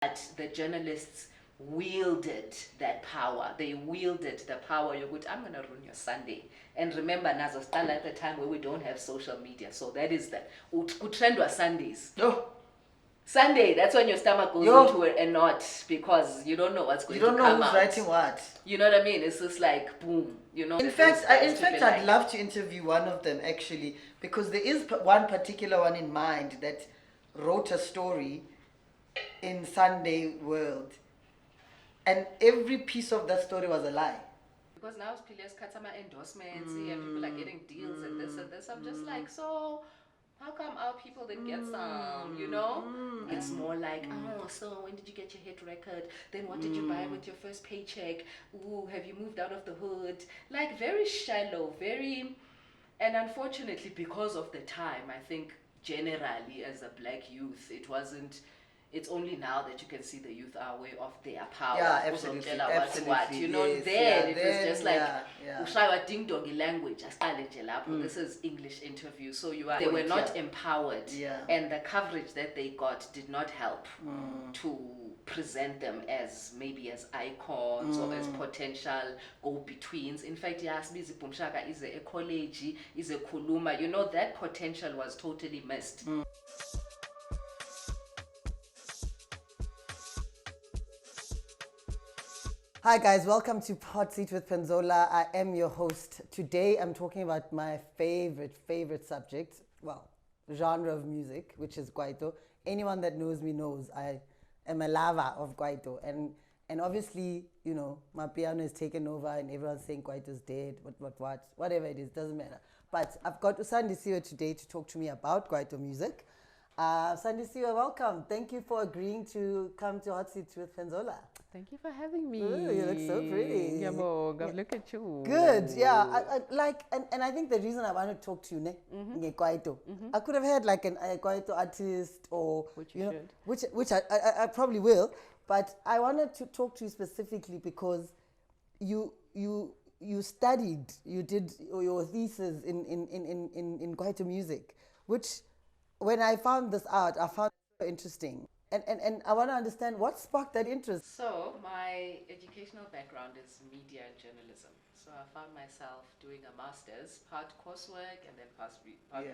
But the journalists wielded that power. They wielded the power. You would, I'm going to ruin your Sunday. And remember, Nazo, still at the time where we don't have social media. So that is the trend was Sundays. Yo. Sunday, that's when your stomach goes into a knot because you don't know what's going to come out. You don't know who's writing what. You know what I mean? It's just like boom. You know. In fact, I'd love to interview one of them actually, because there is one particular one in mind that wrote a story in Sunday World, and every piece of that story was a lie. Because now players cut some endorsements, and people are getting deals and this and this. I'm just like, so how come our people didn't get some, you know? It's more like, oh, so when did you get your hit record? Then what did you buy with your first paycheck? Ooh, have you moved out of the hood? Like very shallow, very... And unfortunately, because of the time, I think generally as a black youth, it wasn't... It's only now that you can see the youth are aware of their power. Yeah, absolutely. What. You know, yes, then it was just like, yeah. ding dongy language. This is English interview. So they were not empowered. Yeah. And the coverage that they got did not help to present them as maybe as icons or as potential go-betweens. In fact, Yasmizi Pumshaka is a college, is a kuluma. You know, that potential was totally missed. Hi guys, welcome to Hot Seat with Penzola. I am your host. Today I'm talking about my favorite subject, well, genre of music, which is Kwaito. Anyone that knows me knows I am a lover of Kwaito. And obviously, you know, my piano is taken over and everyone's saying Kwaito's dead, whatever it is, doesn't matter. But I've got Usandisiwe today to talk to me about Kwaito music. Usandisiwe, welcome. Thank you for agreeing to come to Hot Seat with Penzola. Thank you for having me. Ooh, you look so pretty. Yabo, look at you. Good, yeah. I think the reason I want to talk to you, Kwaito, I could have had like a Kwaito artist or which which I probably will, but I wanted to talk to you specifically because you studied, you did your thesis in Kwaito music, which when I found this out, I found it so interesting. And I want to understand what sparked that interest. So my educational background is media and journalism. So I found myself doing a master's, part coursework and then part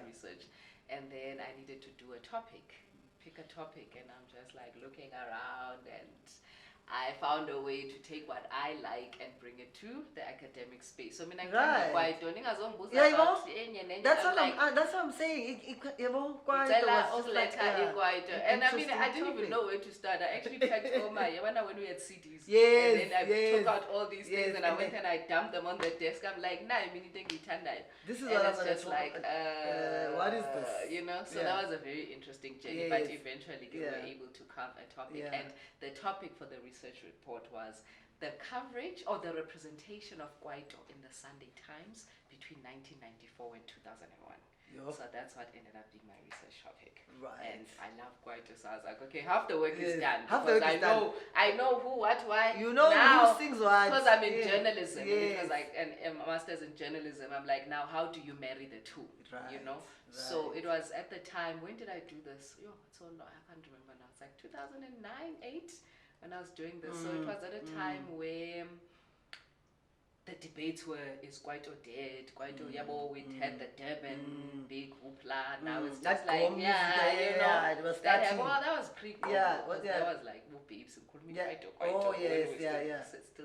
research. And then I needed to do pick a topic, and I'm just like looking around, and I found a way to take what I like and bring it to the academic space. So I mean, I can't be quite doing that's what I'm saying. And I mean, I didn't even know where to start. I actually packed all my when we had CDs. Yes, and then I took out all these things and I went and I dumped them on the desk. I'm like, nah, this is and what it's I'm just like, what is this? You know, so that was a very interesting journey. But eventually we were able to carve a topic, and the topic for the research report was the coverage or the representation of Kwaito in the Sunday Times between 1994 and 2001. So that's what ended up being my research topic. Right. And I love Kwaito, so I was like, okay, half the work is done. I know who, what, why. You know now, who sings what. Because I'm in journalism. It was like a master's in journalism. I'm like, now how do you marry the two? Right. You know? Right. So it was at the time, when did I do this? It's so long, I can't remember now. It's like 2009, 8 when I was doing this. So it was at a time where the debates were, is Kwaito dead? Kwaito, we had the Durban big hoopla. Now it's just like, it was starting. That was pre-COVID. That was like, babes, still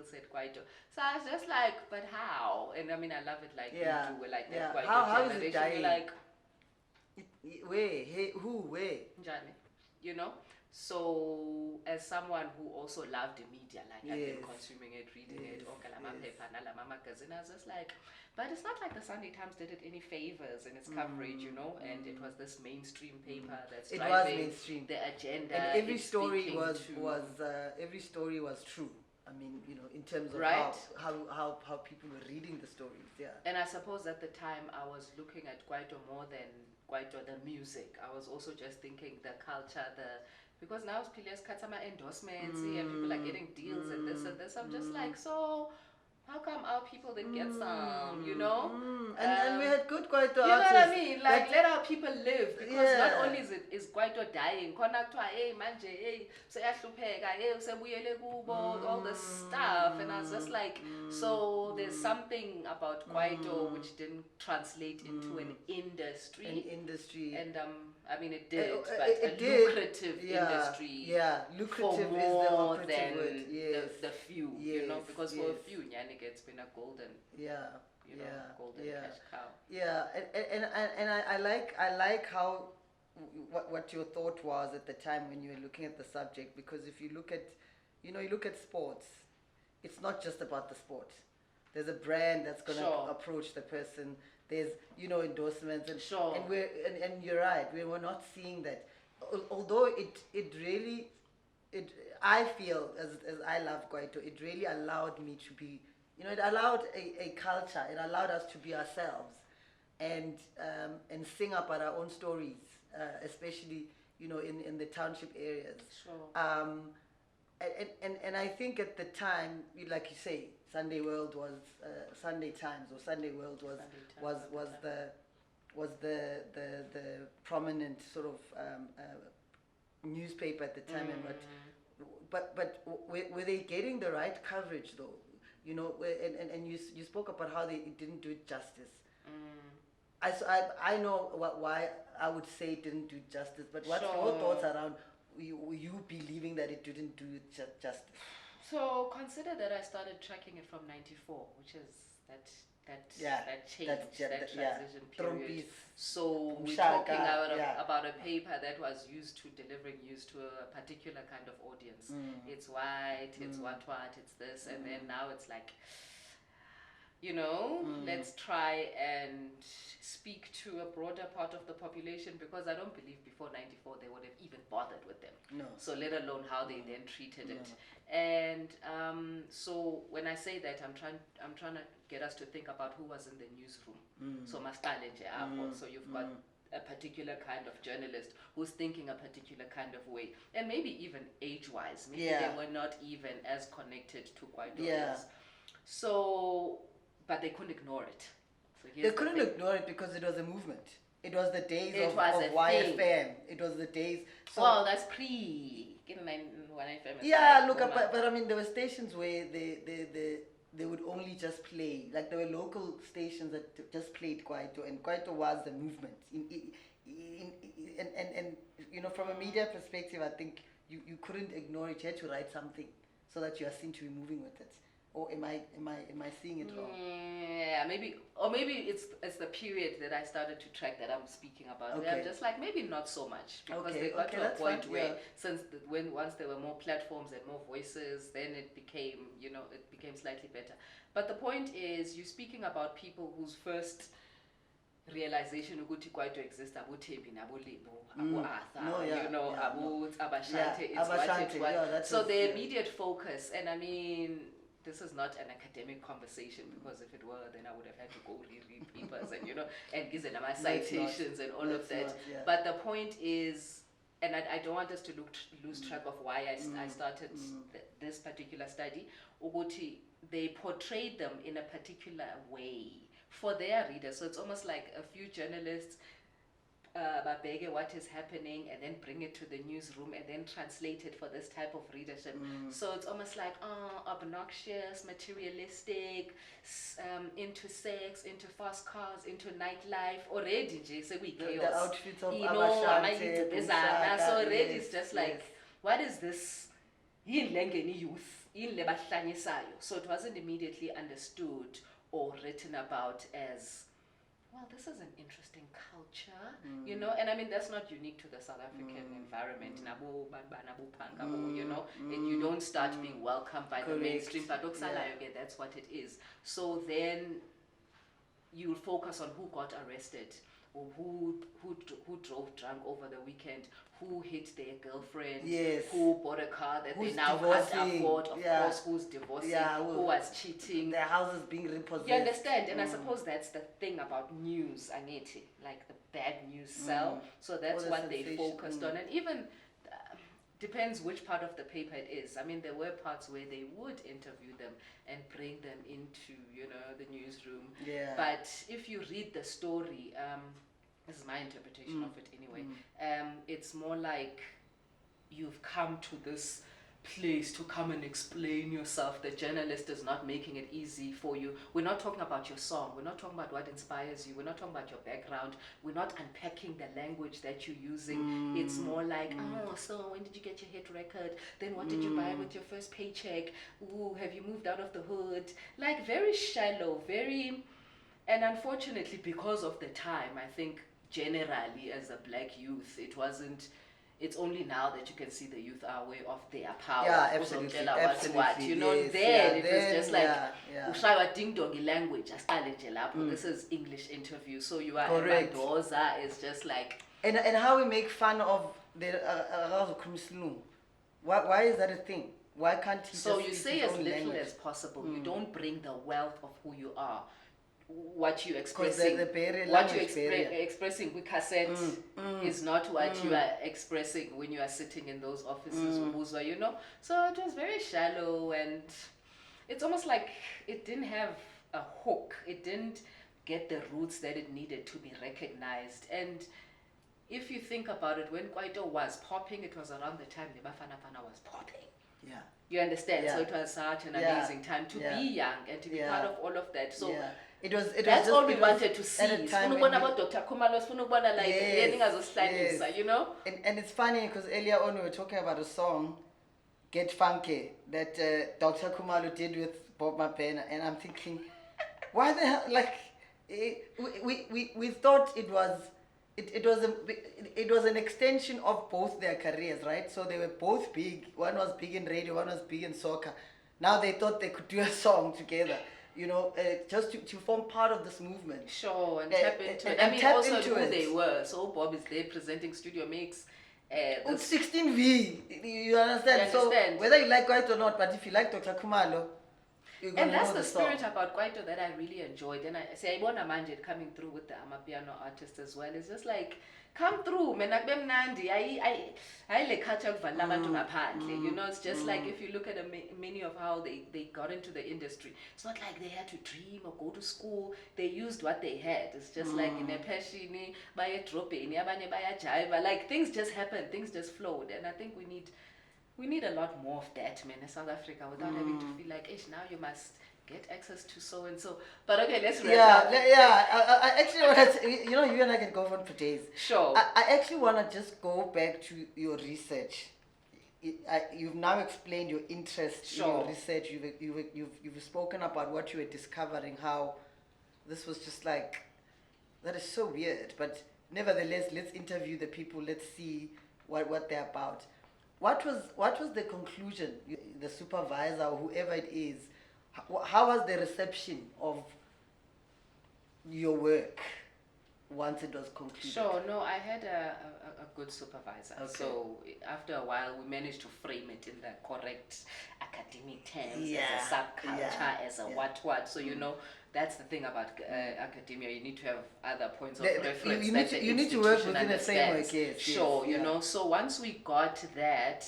said Kwaito. So I was just like, but how? And I mean, I love it like you do, like that Kwaito how generation. Is it dying? Like, where? Njani, you know? So as someone who also loved the media, like I've been consuming it, reading it, paper, magazine, I was just like, but it's not like the Sunday Times did it any favors in its coverage, you know, and it was this mainstream paper that's driving the agenda. And every story was true. I mean, you know, in terms of how people were reading the stories, And I suppose at the time I was looking at Kwaito more than Kwaito the music. I was also just thinking the culture, because now players cut some endorsements and people are getting deals and this and this. I'm just like, so how come our people didn't get some, you know? And we had good Kwaito You know artists. what I mean? Like, let our people live. Because not Yeah. only is Kwaito dying, khona kuthiwa, hey, manje, hey, seyahlupheka, hey, sebuyele kubo, all this stuff. And I was just like, so there's something about Kwaito which didn't translate into an industry. And I mean, it did, but it a did. lucrative industry. Yeah, lucrative for is the more operative than word. Yes. the few, you know, because for a few, Nyanika, it's been a golden, golden cash cow. Yeah, and I like how what your thought was at the time when you were looking at the subject, because if you look at, you look at sports, it's not just about the sport. There's a brand that's going to approach the person. There's endorsements and and we're and you're right. We're not seeing that. Although it really I feel as I love Kwaito, it really allowed me to be, it allowed a culture. It allowed us to be ourselves and sing about our own stories, especially in the township areas. And I think at the time, like you say, Sunday World was Sunday Times, or Sunday World was the prominent sort of newspaper at the time. But were they getting the right coverage though? And you spoke about how they didn't do it justice. I know why I would say it didn't do justice, but what's your thoughts around you believing that it didn't do it justice? So consider that I started tracking it from '94, which is that change, that transition period. So we're talking about a paper that was used to delivering news to a particular kind of audience. It's white, it's what, it's this, and then now it's like, let's try and speak to a broader part of the population, because I don't believe before '94 they would have even bothered with them. No. So let alone how they then treated it. And so when I say that, I'm trying to get us to think about who was in the newsroom. So so you've got a particular kind of journalist who's thinking a particular kind of way, and maybe even age-wise, maybe they were not even as connected to Kwaito. So, but they couldn't ignore it. So they couldn't ignore it because it was a movement. It was the days of YFM. It was the days. So well, that's pre YFM. Yeah, look, but I mean, there were stations where they would only just play. Like, there were local stations that just played Kwaito, and Kwaito was the movement. And from a media perspective, I think you couldn't ignore it. You had to write something so that you are seen to be moving with it. Or am I seeing it wrong? Yeah, maybe it's the period that I started to track that I'm speaking about. Okay. Where I'm just like, maybe not so much, because they got to a point where once there were more platforms and more voices, then it became slightly better. But the point is, you're speaking about people whose first realization ukuthi Kwaito exists, Abu Tebi, Abu Libo, Abu Arthur, Abu Abashante, it's what. So the immediate focus, and I mean, this is not an academic conversation, because if it were, then I would have had to go read papers and give them my citations and all of that. But the point is, and I don't want us to lose track of why I started this particular study. Uguti, they portrayed them in a particular way for their readers. So it's almost like a few journalists babege what is happening and then bring it to the newsroom and then translate it for this type of readership. So it's almost like obnoxious, materialistic, into sex, into fast cars, into nightlife. Already, so we chaos. The outfits of so already it's just like, what is this? Youth. So it wasn't immediately understood or written about as, well, this is an interesting culture, and I mean, that's not unique to the South African environment. And you don't start being welcomed by the mainstream, but that's what it is. So then you'll focus on who got arrested, or who drove drunk over the weekend, who hit their girlfriend, who bought a car that they now can't afford, of course, who's divorcing, who was cheating. Their houses being repossessed. You understand? And I suppose that's the thing about news, Aneti, like the bad news sell. So that's what they focused on. And even depends which part of the paper it is. I mean, there were parts where they would interview them and bring them into, the newsroom. Yeah. But if you read the story, this is my interpretation of it anyway, it's more like you've come to this place to come and explain yourself. The journalist is not making it easy for you. We're not talking about your song. We're not talking about what inspires you. We're not talking about your background. We're not unpacking the language that you're using. It's more like, so when did you get your hit record? Then what did you buy with your first paycheck? Ooh, have you moved out of the hood? Like very shallow, and unfortunately because of the time, I think generally as a black youth, it's only now that you can see the youth are aware of their power. Yeah, absolutely. Then it was just like ushaya ding dongi language. This is English interview, so you are correct. Mendoza is just like and how we make fun of the why is that a thing? Why can't he? So just you speak say his as own little language? as possible. You don't bring the wealth of who you are. What you expressing, expressing with cassette is not what you are expressing when you are sitting in those offices, So it was very shallow, and it's almost like it didn't have a hook. It didn't get the roots that it needed to be recognized. And if you think about it, when Kwaito was popping, it was around the time the Bafana Fana was popping. Yeah. You understand? Yeah. So it was such an amazing time to be young and to be part of all of that. So that's all we wanted to see. Dr. Kumalos, And it's funny because earlier on we were talking about a song, Get Funky, that Dr. Kumalo did with Bob Mapena, and I'm thinking, why the hell? Like, we thought it was an extension of both their careers, right? So they were both big. One was big in radio, one was big in soccer. Now they thought they could do a song together. Just to form part of this movement. Sure, and tap into it. I mean, also who they were. So Bob is there presenting studio mix. 16V, you understand? So whether you like Kwaito or not, but if you like Dr. Kumalo, and that's the spirit about Kwaito that I really enjoyed. And I say, I want Manjit coming through with the Amapiano artist as well. It's just like, come through, menakbe mnandi. It's just like if you look at many of how they got into the industry, it's not like they had to dream or go to school. They used what they had. It's just like in a peshini, baya drope, baya jaiva. Like things just happened, things just flowed. And I think we need a lot more of that, man, in South Africa, without having to feel like, now you must get access to so and so. But okay, let's wrap up. I actually want to, you and I can go on for days. Sure. I actually want to just go back to your research. You've now explained your interest in your research. You've spoken about what you were discovering, how this was just like, that is so weird. But nevertheless, let's interview the people. Let's see what they're about. What was the conclusion? The supervisor or whoever it is, how was the reception of your work once it was concluded? Sure, no, I had a good supervisor. Okay. So after a while, we managed to frame it in the correct academic terms, as a subculture, as a what. So, that's the thing about academia. You need to have other points of reference. You need to work within a framework, yes. So once we got that,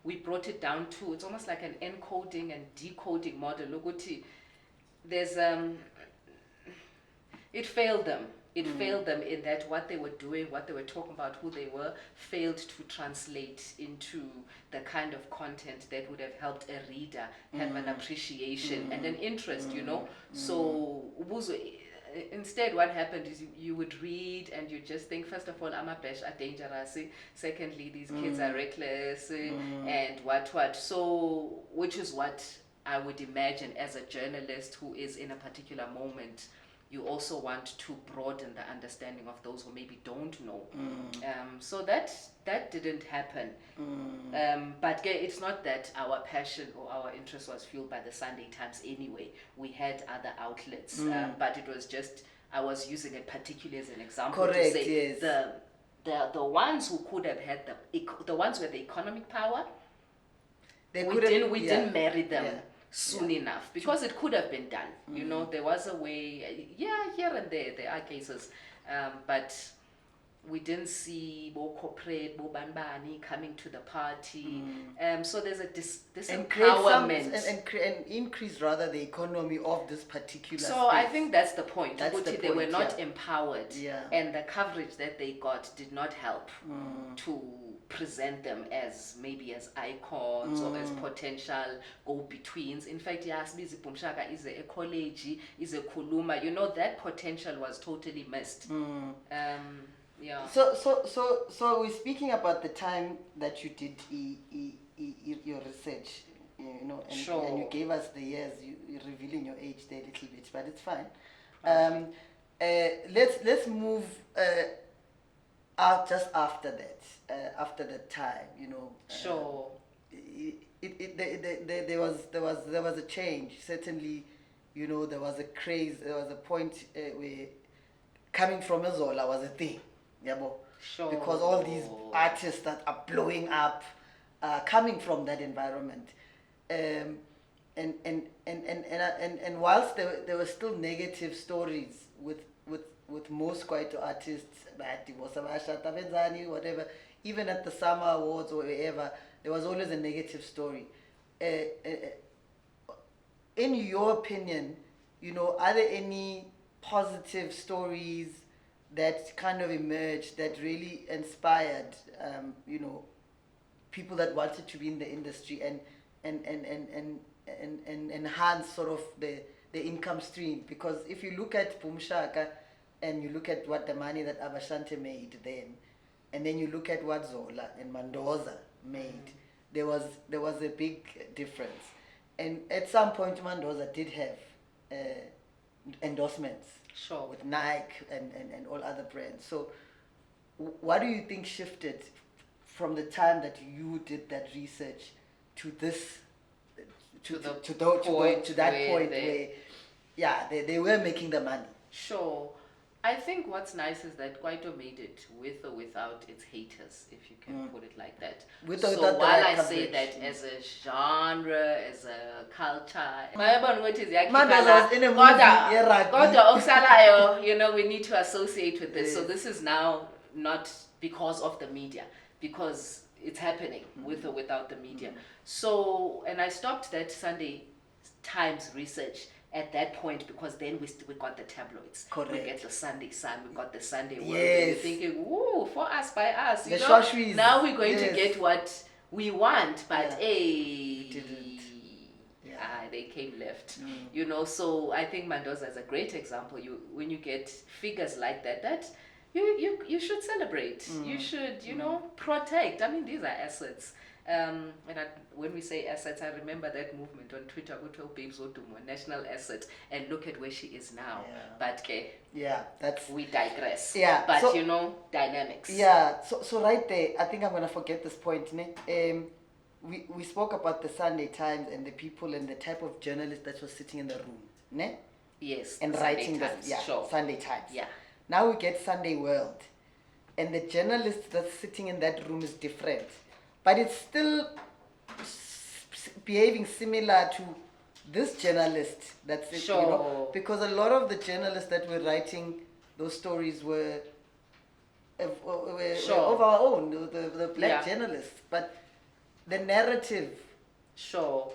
we brought it down to, it's almost like an encoding and decoding model. There's it failed them. It failed them in that what they were doing, what they were talking about, who they were, failed to translate into the kind of content that would have helped a reader have an appreciation and an interest, So instead what happened is you would read and you just think, first of all, Amapesh are dangerous. Secondly, these kids are reckless and what. So, which is what I would imagine as a journalist who is in a particular moment, you also want to broaden the understanding of those who maybe don't know. So that didn't happen. But it's not that our passion or our interest was fueled by the Sunday Times anyway. We had other outlets, but it was just, I was using it particularly as an example to say the ones who could have had the ones with the economic power, we didn't marry them. Yeah. Soon enough, because it could have been done. There was a way, here and there are cases, but we didn't see Bo corporate, Bo Banbani coming to the party. So there's a And create some, disempowerment. and increase rather the economy of this particular So I space. think that's the point. That's the They were point, not yeah. empowered, Yeah. and the coverage that they got did not help to present them as maybe as icons or as potential go-betweens. In fact, Yasbizi Pumshaka is a college, is a kuluma. You know, that potential was totally missed. Yeah. So we're speaking about the time that you did your research, you know, and, Sure. and you gave us the years. You're revealing your age there a little bit, but it's fine. Let's move out just after that time, you know. Sure. There was a change. Certainly, you know, there was a craze. There was a point where coming from Penzola was a thing, yabo. Sure. Because all these artists that are blowing up, coming from that environment, and whilst there were still negative stories with most Kwaito artists, whatever, even at the Summer Awards or wherever, there was always a negative story. In your opinion, you know, are there any positive stories that kind of emerged that really inspired, you know, people that wanted to be in the industry and enhance sort of the income stream? Because if you look at Pumshaka and you look at what the money that Abashante made then, and then you look at what Zola and Mendoza made, there was a big difference. And at some point, Mendoza did have endorsements, Sure. with Nike and all other brands. So what do you think shifted from the time that you did that research to this, to that point where, yeah, they were making the money? Sure. I think what's nice is that Kwaito made it with or without its haters, if you can put it like that. With or so without the while right I say coverage. that as a genre, as a culture, Mendoza was in a movie, yeah, rugby. kodwa okusalayo, you know, we need to associate with this. So this is now not because of the media, because it's happening with or without the media. So, and I stopped that Sunday Times research at that point because then we got the tabloids. Correct. We get the Sunday Sun, we got the Sunday World. Yes. And you're thinking, ooh, for us, by us. You The know, Shoshis. now we're going to Yes. get what we want, but Yeah. hey, didn't. Yeah. they came left. You know, so I think Mendoza is a great example. When you get figures like that you should celebrate. You should, you know, protect. I mean, these are assets. When we say assets, I remember that movement on Twitter, go to Babes Odumo, national asset, and look at where she is now. Yeah. But okay, Yeah, that's... we digress. Yeah, But so- you know, dynamics. Yeah, so right there, I think I'm gonna forget this point, ne? We spoke about the Sunday Times and the people and the type of journalist that was sitting in the room, ne? Yes. And Sunday writing Times, this, yeah, sure. Sunday Times. Yeah. Now we get Sunday World, and the journalist that's sitting in that room is different, but it's still behaving similar to this journalist that's you know, Sure. because a lot of the journalists that were writing those stories were Sure. of our own, the black Yeah. journalists, but the narrative Sure.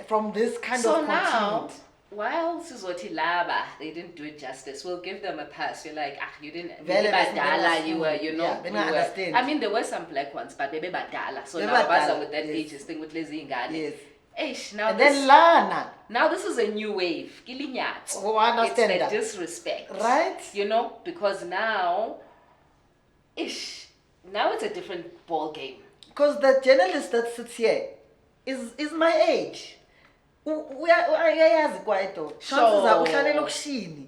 from this kind So of now, continent. while Sizoti Laba, they didn't do it justice. We'll give them a pass. You're like, you didn't. Vele Maybe bese badala, bengasifuni. you were, you know. Yeah, you benga were- understand. I mean, there were some black ones, but maybe badala. So Bebe now baza badala, with that yes. ages thing with Lizzie Ngane. Yes. Eish, now And this, then Lana, now this is a new wave. Kilinyat. Oh, I understand It's that. the disrespect. Right? You know, because now, now it's a different ball game. because the journalist that sits here is my age. Uyayazi Kwaito. Chances are uhlala elokishini.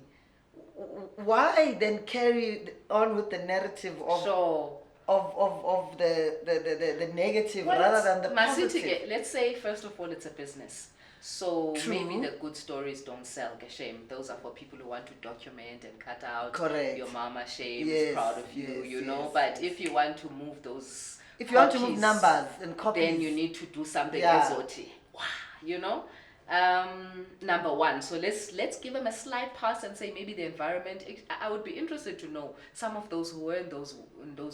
Why then carry on with the narrative of Sure. of the negative Well, rather than the Masiti, positive? let's say first of all it's a business, so True. maybe the good stories don't sell. Shame, those are for people who want to document and cut out. Correct. Your mama shame Yes, is proud of you, yes, you know. yes, But yes. if you want to move those, If you want to move copies, numbers and copies, then you need to do something Yeah. exotic. Wow, you know. Number one, so let's give them a slight pass and say maybe the environment. I would be interested to know some of those who were in those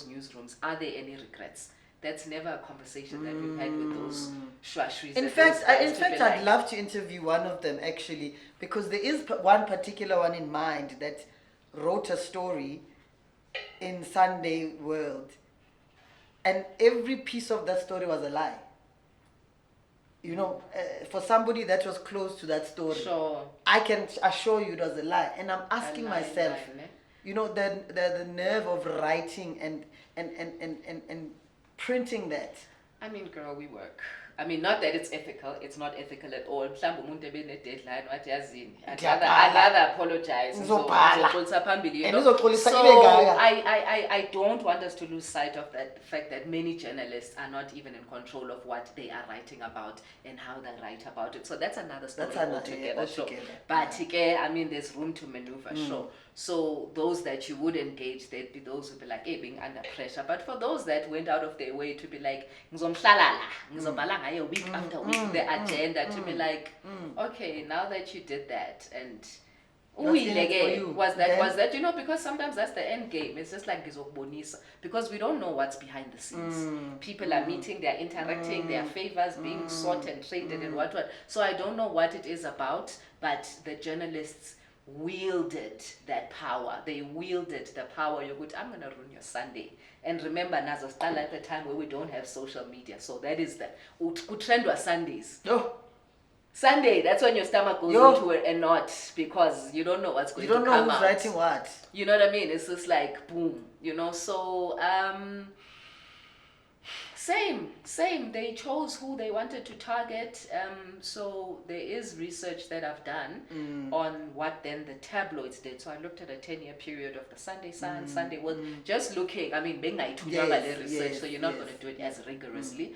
newsrooms. Are there any regrets? That's never a conversation that we've had with those shwashwis. In fact, I'd love to interview one of them actually, because there is one particular one in mind that wrote a story in Sunday World, and every piece of that story was a lie. You know, for somebody that was close to that story, sure, I can assure you it was a lie. And I'm asking myself, you know, the nerve of writing and printing that. I mean, girl, we work. I mean, not that it's ethical. It's not ethical at all. Deadline. I'd rather apologize. So I don't want us to lose sight of that fact that many journalists are not even in control of what they are writing about and how they write about it. So that's another story altogether. Sure. But I mean, there's room to maneuver. Sure. So those that you would engage, they'd be those who'd be like, hey, being under pressure. But for those that went out of their way to be like, week after week, the agenda to be like, okay, now that you did that, and was that, you know, because sometimes that's the end game. It's just like because we don't know what's behind the scenes. People are meeting, they're interacting, their favors being sought and traded and what. So I don't know what it is about, but the journalists wielded that power. They wielded the power. I'm going to ruin your Sunday. And remember, Nazo still at the time where we don't have social media. So that is the trend was Sundays. Sunday, that's when your stomach goes into a knot, because you don't know what's going to come out. You don't know who's writing what. You know what I mean? It's just like, boom, you know. So, same. They chose who they wanted to target. So there is research that I've done on what then the tabloids did. So I looked at a 10-year period of the Sunday Sun, Sunday World, just looking. I mean, being research, so you're not going to do it as rigorously,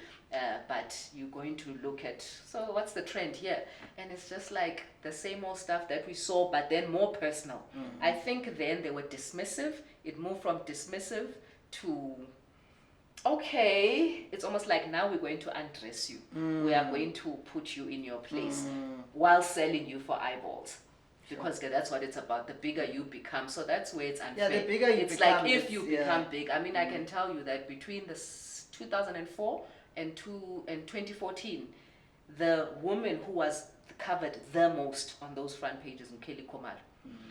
but you're going to look at, so what's the trend here? And it's just like the same old stuff that we saw, but then more personal. I think then they were dismissive. It moved from dismissive to, okay, it's almost like now we're going to undress you. We are going to put you in your place while selling you for eyeballs. Because that's what it's about. The bigger you become. So that's where it's unfair. Yeah, the bigger you become. It's like if you become big. I mean, I can tell you that between the 2004 and 2014, the woman who was covered the most on those front pages in Kelly Komar.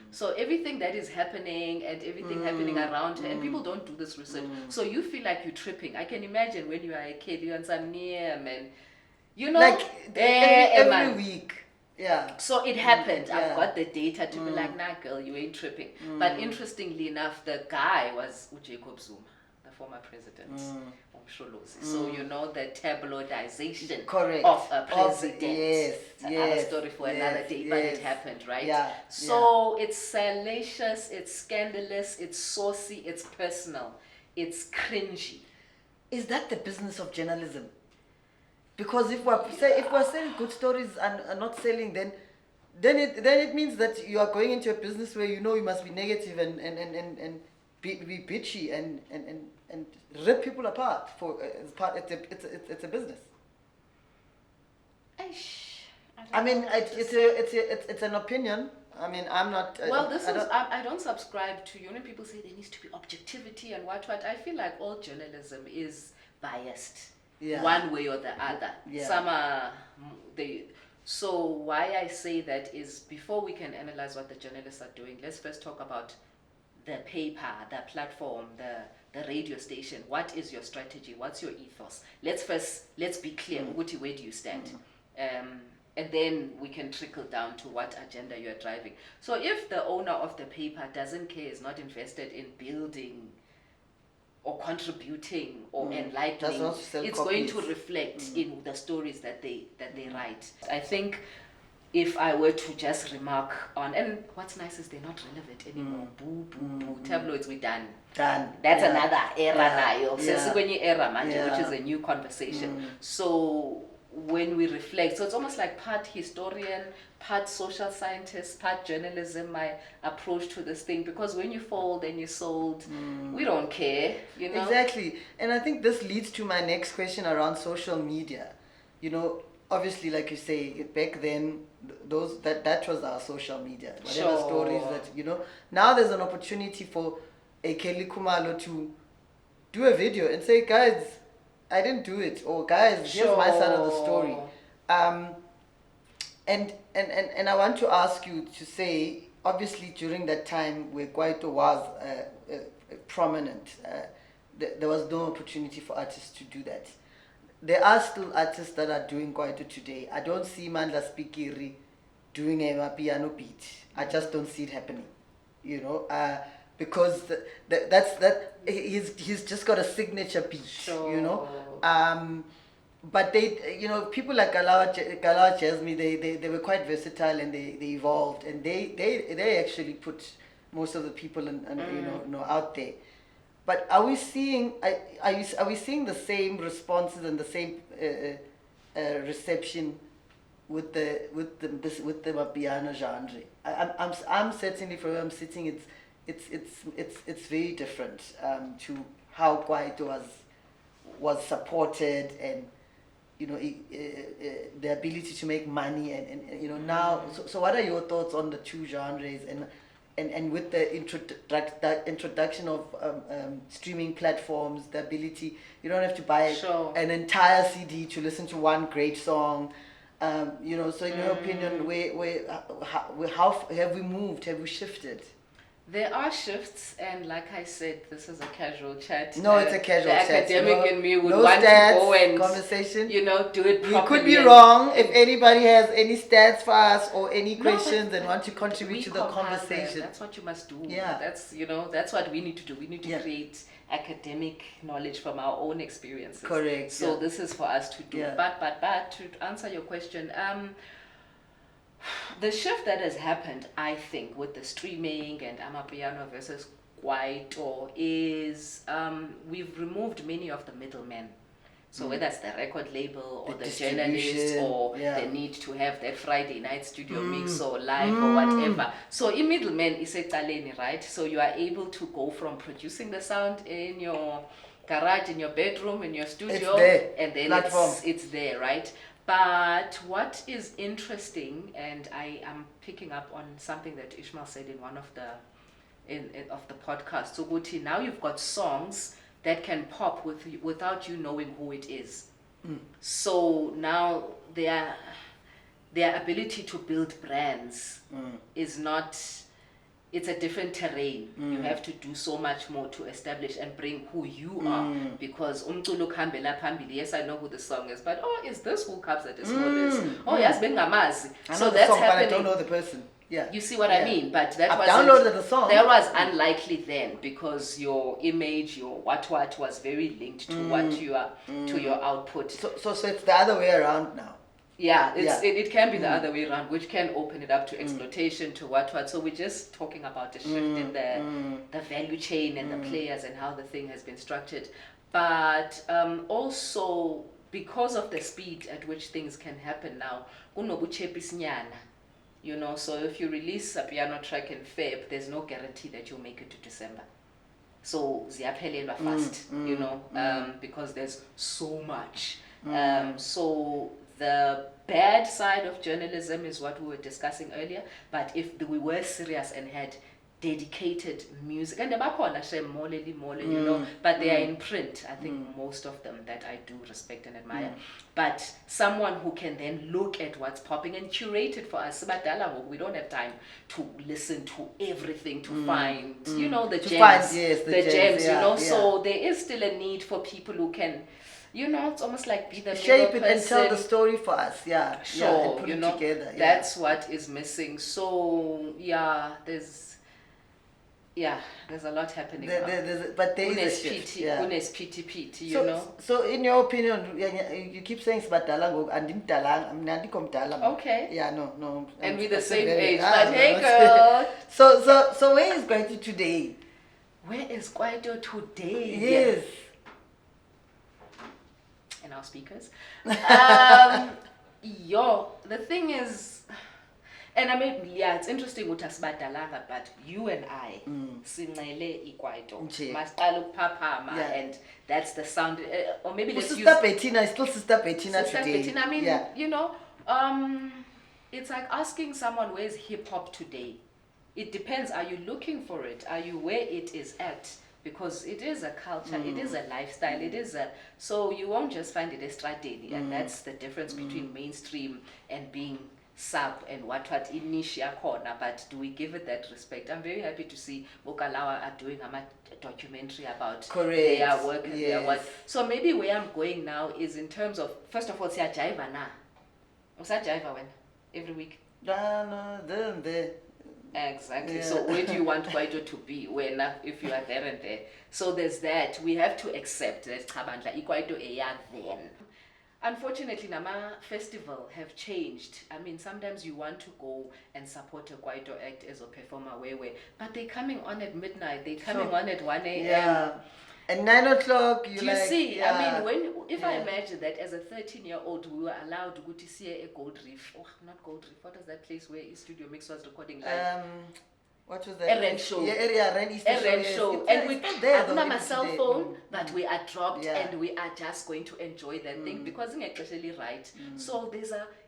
So everything that is happening and everything happening around her, and people don't do this research, so you feel like you're tripping. I can imagine when you are a kid, you're on some near man, you know, like every week. Yeah. So it happened. I've got the data to be like, nah, girl, you ain't tripping. But interestingly enough, the guy was Jacob Zuma, the former president. So you know the tabloidization of a president. Yes, another story for another day, but it happened, right? Yeah. So it's salacious, it's scandalous, it's saucy, it's personal, it's cringy. Is that the business of journalism? Because if we're selling good stories and are not selling, then it means that you are going into a business where you know you must be negative and be bitchy and rip people apart for it's a business. I mean, it's an opinion. I mean, I'm not. Well, I don't subscribe to. You know, people say there needs to be objectivity and what. I feel like all journalism is biased, one way or the other. Yeah. Some are So why I say that is, before we can analyze what the journalists are doing, let's first talk about the paper, the platform, the radio station. What is your strategy? What's your ethos? Let's be clear. Where do you stand? And then we can trickle down to what agenda you're driving. So if the owner of the paper doesn't care, is not invested in building or contributing or enlightening, it's going to reflect in the stories that they write. I think if I were to just remark on, and what's nice is they're not relevant anymore. Boo. Tabloids, we're done. That's another era now. Era, which is a new conversation. So when we reflect, so it's almost like part historian, part social scientist, part journalism, my approach to this thing, because when you fold and you sold, we don't care, you know? Exactly. And I think this leads to my next question around social media. You know, obviously, like you say, back then, that was our social media. Whatever stories that. Now there's an opportunity for a Kelly Kumalo to do a video and say, guys, I didn't do it, or guys, here's my side of the story. And I want to ask you to say, obviously, during that time where Kwaito was prominent, there was no opportunity for artists to do that. There are still artists that are doing Kwaito today. I don't see Mandla Spikiri doing a piano beat. I just don't see it happening, because he's just got a signature beat, But people like Galawa Jasmine, they were quite versatile, and they evolved, and they actually put most of the people out there. But are we seeing the same responses and the same reception with the piano genre? I'm certainly, from where I'm sitting, it's very different to how Kwaito was supported, and the ability to make money, and now. So what are your thoughts on the two genres, and with the introduction of streaming platforms, the ability, you don't have to buy an entire CD to listen to one great song. So in your opinion, how have we moved? Have we shifted? There are shifts, and like I said, this is a casual chat. No, it's a casual chat. The academic in me would no want stats, to go and conversation. Do it properly. We could be wrong. If anybody has any stats for us or any questions and want to contribute to the conversation, that's what you must do. Yeah. That's what we need to do. We need to create academic knowledge from our own experiences. Correct. So this is for us to do. Yeah. But to answer your question, the shift that has happened, I think, with the streaming and Amapiano versus Kwaito is we've removed many of the middlemen. So whether it's the record label or the journalist or the need to have that Friday night studio mix or live or whatever. So in middleman is a taleni, right? So you are able to go from producing the sound in your garage, in your bedroom, in your studio, and then it's there, right? But what is interesting, and I am picking up on something that Ishmael said in one of the podcasts. So Guti, now you've got songs that can pop without you knowing who it is. So now their ability to build brands is not. It's a different terrain. You have to do so much more to establish and bring who you are. Because yes, I know who the song is, but is this who comes at this moment? Oh, yes, Bengamaz. So that's song, happening. But I don't know the person. Yeah. You see what I mean? But I've downloaded the song. That was unlikely then, because your image, your what was very linked to what you are, to your output. So it's the other way around now. Yeah, it can be the other way around, which can open it up to exploitation, to what. So we're just talking about the shift in the value chain and the players and how the thing has been structured. But also, because of the speed at which things can happen now, so if you release a piano track in Feb, there's no guarantee that you'll make it to December. So ziyaphelelwa fast, because there's so much. So the bad side of journalism is what we were discussing earlier. But if we were serious and had dedicated music, and but they are in print, I think most of them, that I do respect and admire. But someone who can then look at what's popping and curate it for us. We don't have time to listen to everything, to find, the gems, the gems, so there is still a need for people who can, it's almost like be the shape it and tell the story for us, and put it together. That's what is missing. So there's a lot happening. But there is a shift. So in your opinion, you keep saying Sbadalang and Dalang. Okay. Yeah, no. And we're the same age. But hey, girl. So where is Kwaito today? Where is Kwaito today? Yes. And our speakers. The thing is, And I mean, yeah, it's interesting ukuthi asibadalanga, but you and I sincele iKwaito. Nje. Masiqala ukuphaphama, Yeah. and that's the sound. Or maybe let's use Sister Bettina is still Sister Bettina Sister today. Bettina. I mean, yeah. you know, it's like asking someone where's hip hop today. It depends. Are you looking for it? Are you where it is at? Because it is a culture, it is a lifestyle, it is a, so you won't just find it estradeni, and that's the difference between mainstream and being sub and what in niche corner. But do we give it that respect? I'm very happy to see Bokalawa are doing a documentary about their work and their what. So maybe where I'm going now is in terms of, first of all, siya jaiva na. Usa jaiva when? Every week? There. Exactly. Yeah. So where do you want Kwaito to be when if you are there and there? So there's that. We have to accept that Kwaito eya then. Unfortunately, Nama festival have changed. I mean, sometimes you want to go and support a Kwaito act as a performer, but they're coming on at midnight. They're coming on at 1 a.m. Yeah. At 9 o'clock, do you see? Yeah. I mean, if I imagine that as a 13-year-old, we were allowed to go to see a Gold Reef. Oh, not Gold Reef. What was that place where Studio Mix was recording live? What was that? Eren show. Yeah, Eren show. And we had my cell phone, but we are dropped and we are just going to enjoy that thing because it's actually right. So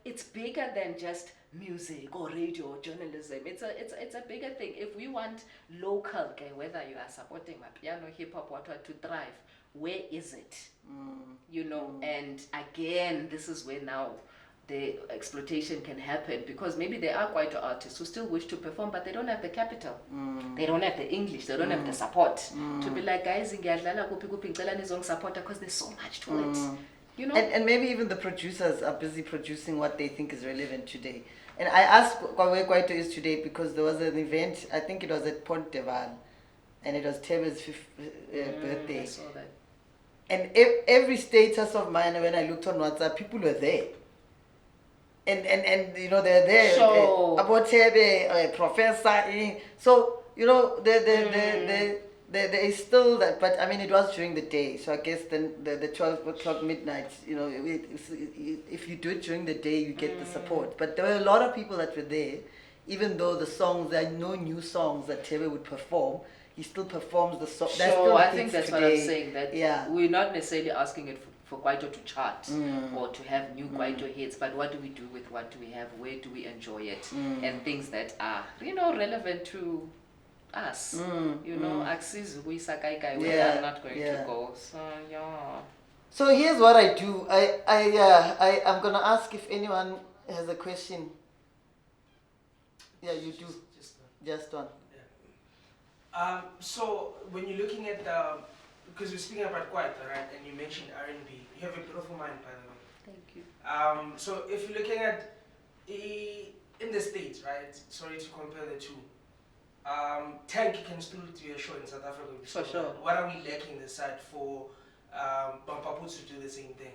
it's bigger than just music or radio or journalism. It's a bigger thing. If we want local, okay, whether you are supporting my piano, hip hop, what to thrive, where is it? You know, and again, this is where now the exploitation can happen, because maybe there are quite artists who still wish to perform, but they don't have the capital. They don't have the English, they don't have the support to be like, guys, support, because there's so much to it. You know? And maybe even the producers are busy producing what they think is relevant today. And I asked where Kwaito is today because there was an event, I think it was at Pont de Val, and it was Tebe's birthday. I saw that. And every status of mine, when I looked on WhatsApp, people were there. And you know, they're there. Sure. About Tebe, Professor. So, you know, there is still that, but I mean, it was during the day. So I guess then the 12 o'clock midnight, you know, if you do it during the day, you get the support. But there were a lot of people that were there, even though the songs, there are no new songs that Tebe would perform. He still performs the song. Sure, I think that's today. what I'm saying. That we're not necessarily asking it for Kwaito to chart or to have new Kwaito hits, but what do we do with what do we have? Where do we enjoy it? And things that are, you know, relevant to us. You know, axis we are not going to go. So yeah. So here's what I do. I'm gonna ask if anyone has a question. Yeah, you do. Just one. So when you're looking at because we're speaking about Kwaito, right? And you mentioned R&B. You have a beautiful mind, by the way. Thank you. So if you're looking at in the States, right? Sorry to compare the two. Tank can still do a show in South Africa. For sure. What are we lacking this side for Bampapu to do the same thing?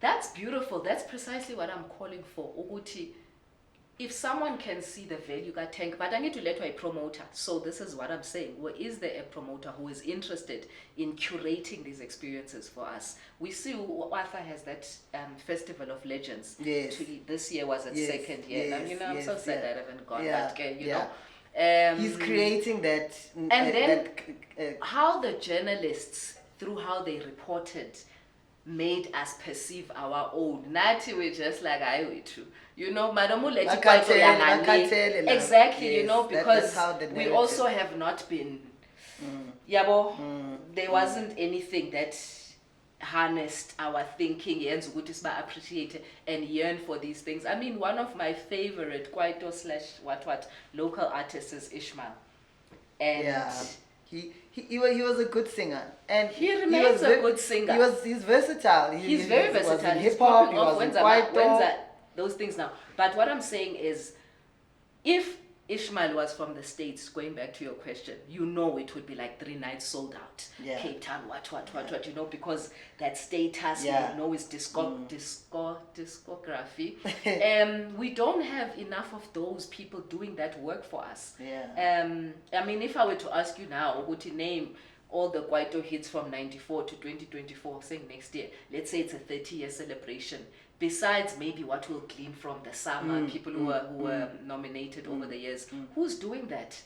That's beautiful. That's precisely what I'm calling for. Uguti, if someone can see the value got Tank, but I need to let a promoter. So this is what I'm saying. Well, is there a promoter who is interested in curating these experiences for us? We see Arthur has that Festival of Legends. Yes. This year was its second year. Yes, and, you know, I'm so sad I haven't gone. Yeah, But, you know. He's creating that. And then how the journalists, through how they reported, made us perceive our own. Nati we're just like I too. You know, Madamu exactly, yes, you know, because we narrative. Also have not been Yabo, there wasn't anything that harnessed our thinking and appreciate and yearn for these things. I mean, one of my favorite Kwaito / local artists is Ishmael. And he was a good singer, and he remains a good singer. He's versatile. He's very versatile. He's hip hop. He was in Kwaito. Those things now. But what I'm saying is, if Ishmael was from the States, going back to your question, you know it would be like 3 nights sold out. Yeah. Cape Town, what, you know, because that status, you know, is discography. We don't have enough of those people doing that work for us. Yeah. I mean, if I were to ask you now, would you name all the Kwaito hits from 94 to 2024, saying next year, let's say it's a 30-year celebration, besides maybe what we'll glean from the summer, people who were nominated over the years, who's doing that?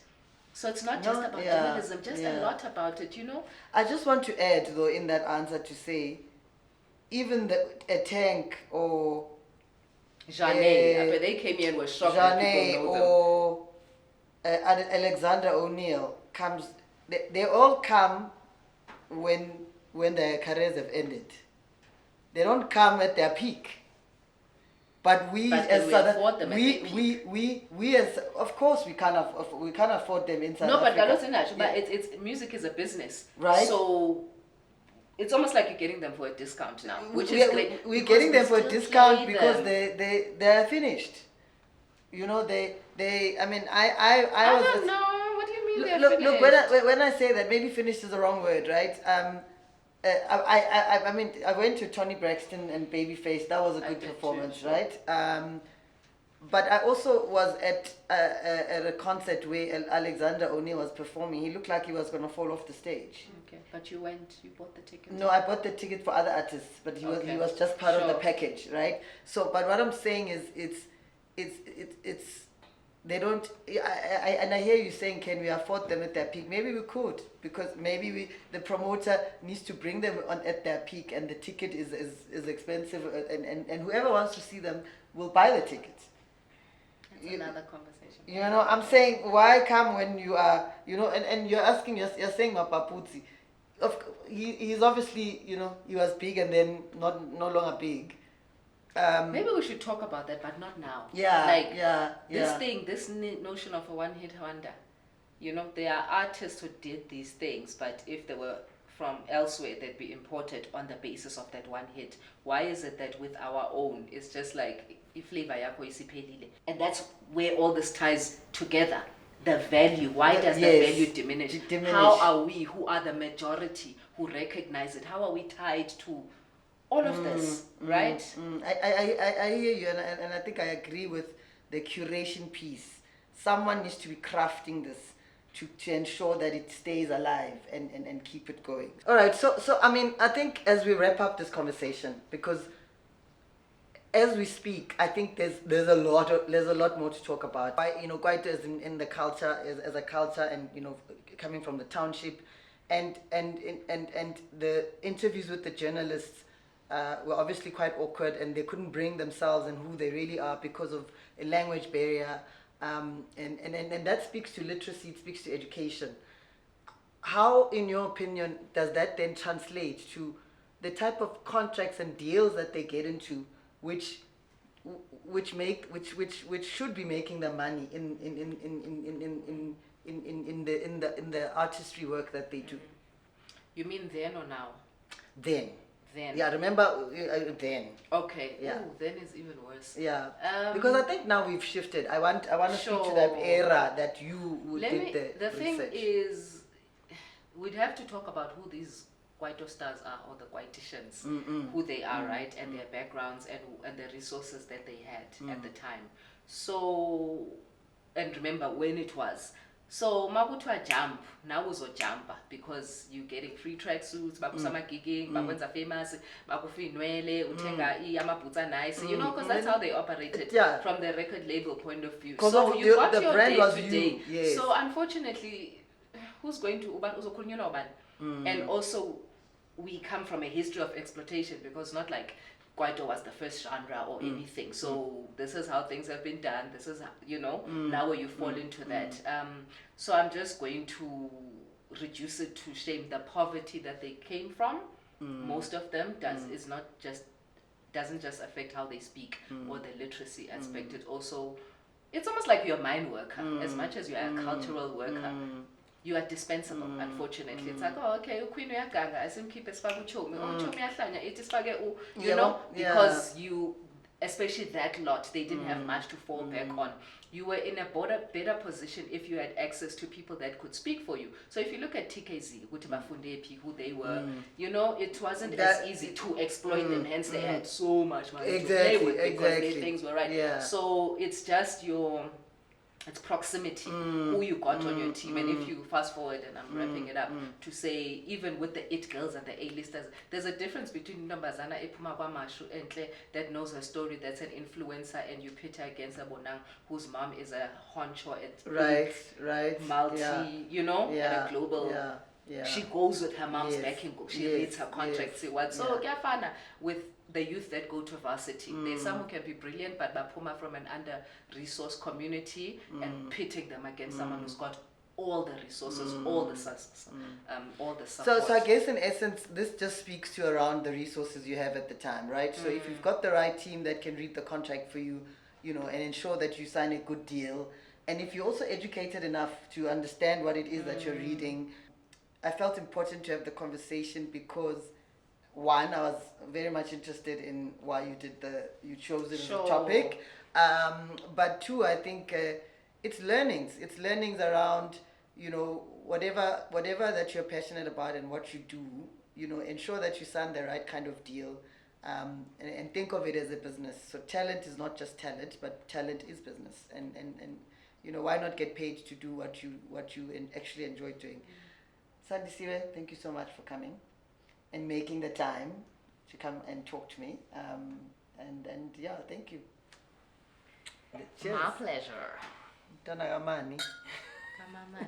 So it's not just about journalism, just a lot about it, you know? I just want to add, though, in that answer to say, even a Tank or Jane, they came here and were shocked that people know them. or Alexander O'Neill comes. They all come when their careers have ended. They don't come at their peak. But we as we as of course we can't afford them in South Africa. But it's music is a business, right? So it's almost like you're getting them for a discount now, which is great. We're getting them for a discount because they're finished. You know they. I mean I don't know. What do you mean they're finished? Look when I say that, maybe finished is the wrong word, right? I mean, I went to Tony Braxton and Babyface. That was a good performance, right? But I also was at a concert where Alexander O'Neill was performing. He looked like he was going to fall off the stage. Okay, but you bought the ticket? No, I bought the ticket for other artists, but he was just part of the package, right? So, but what I'm saying is, it's they don't. I hear you saying, can we afford them at their peak? Maybe we could, because maybe the promoter needs to bring them on at their peak, and the ticket is expensive, and whoever wants to see them will buy the tickets. That's another conversation. You know, I'm saying, why come when you are, you know, and you're asking, you're saying Mapaputsi. He's obviously, you know, he was big and then no longer big. Maybe we should talk about that, but not now. This notion of a one-hit wonder. You know, there are artists who did these things, but if they were from elsewhere, they'd be imported on the basis of that one hit. Why is it that with our own, it's just like, flavor yako isiphelile? And that's where all this ties together. The value. Why does the value diminish? How are we, who are the majority, who recognize it? How are we tied to all of this, right? I hear you, and I think I agree with the curation piece. Someone needs to be crafting this to ensure that it stays alive and keep it going. All right, so I mean, I think as we wrap up this conversation, because as we speak, I think there's a lot more to talk about. You know, Kwaito is in the culture as a culture, and you know, coming from the township, and the interviews with the journalists were obviously quite awkward, and they couldn't bring themselves and who they really are because of a language barrier, and that speaks to literacy, it speaks to education. How, in your opinion, does that then translate to the type of contracts and deals that they get into, which should be making them money in the artistry work that they do? You mean then or now? Then. Yeah, remember then. Okay. Yeah. Ooh, then is even worse. Yeah. Because I think now we've shifted. I want to speak to that era that you did the research. Thing is, we'd have to talk about who these Kwaito stars are, or the Kwaiticians, who they are, right, and their backgrounds and the resources that they had at the time. So, and remember when it was. So makuthiwa jump, now uzojumpa because you're getting free tracksuits, bakusama gigging, bakwenza famous, bakufinwele, utenga amabhutsa nice, you know, because that's how they operated from the record label point of view. So you got your brand was day. Yes. So unfortunately, who's going to uzokhulunywa ubani? And also, we come from a history of exploitation, because not like Kwaito was the first genre or anything. So this is how things have been done. This is, you know, now where you fall into that. So I'm just going to reduce it to shame. The poverty that they came from, most of them doesn't just affect how they speak or the literacy aspect. It also, it's almost like you're a mine worker as much as you're a cultural worker. You are dispensable, unfortunately. It's like, oh, okay, queen uyaganga, asimkhiphe sifake uchomi. Oh, uchomi yahlanya, ithi sifake you know, because you, especially that lot, they didn't have much to fall back on. You were in a better position if you had access to people that could speak for you. So if you look at TKZ, who they were, you know, it wasn't as easy to exploit them, hence they had so much money to play with because their things were right. Yeah. So it's just it's proximity, who you got on your team. And if you fast forward, and I'm wrapping it up, to say, even with the it girls and the A-listers, there's a difference between Ntombazana ephuma kwamashu enhle that knows her story, that's an influencer, and you pit her against a Bonang whose mom is a honcho at right, multi, yeah, you know, yeah, at a global. yeah, yeah. She goes with her mom's Yes, backing. She yes, leads her contracts. yes, So yeah. Gafana with the youth that go to varsity. There's some who can be brilliant, but Bapuma from an under-resourced community and pitting them against someone who's got all the resources, all the support. So I guess in essence, this just speaks to around the resources you have at the time, right? So if you've got the right team that can read the contract for you, you know, and ensure that you sign a good deal, and if you're also educated enough to understand what it is that you're reading, I felt important to have the conversation because one, I was very much interested in why you chose it as a topic. But two, I think it's learnings. It's learnings around, you know, whatever that you're passionate about and what you do, you know, ensure that you sign the right kind of deal, and think of it as a business. So talent is not just talent, but talent is business. And you know, why not get paid to do what you actually enjoy doing? Sandisiwe, thank you so much for coming and making the time to come and talk to me. And yeah, thank you. Cheers. My pleasure. Tanagamani. Come on, man.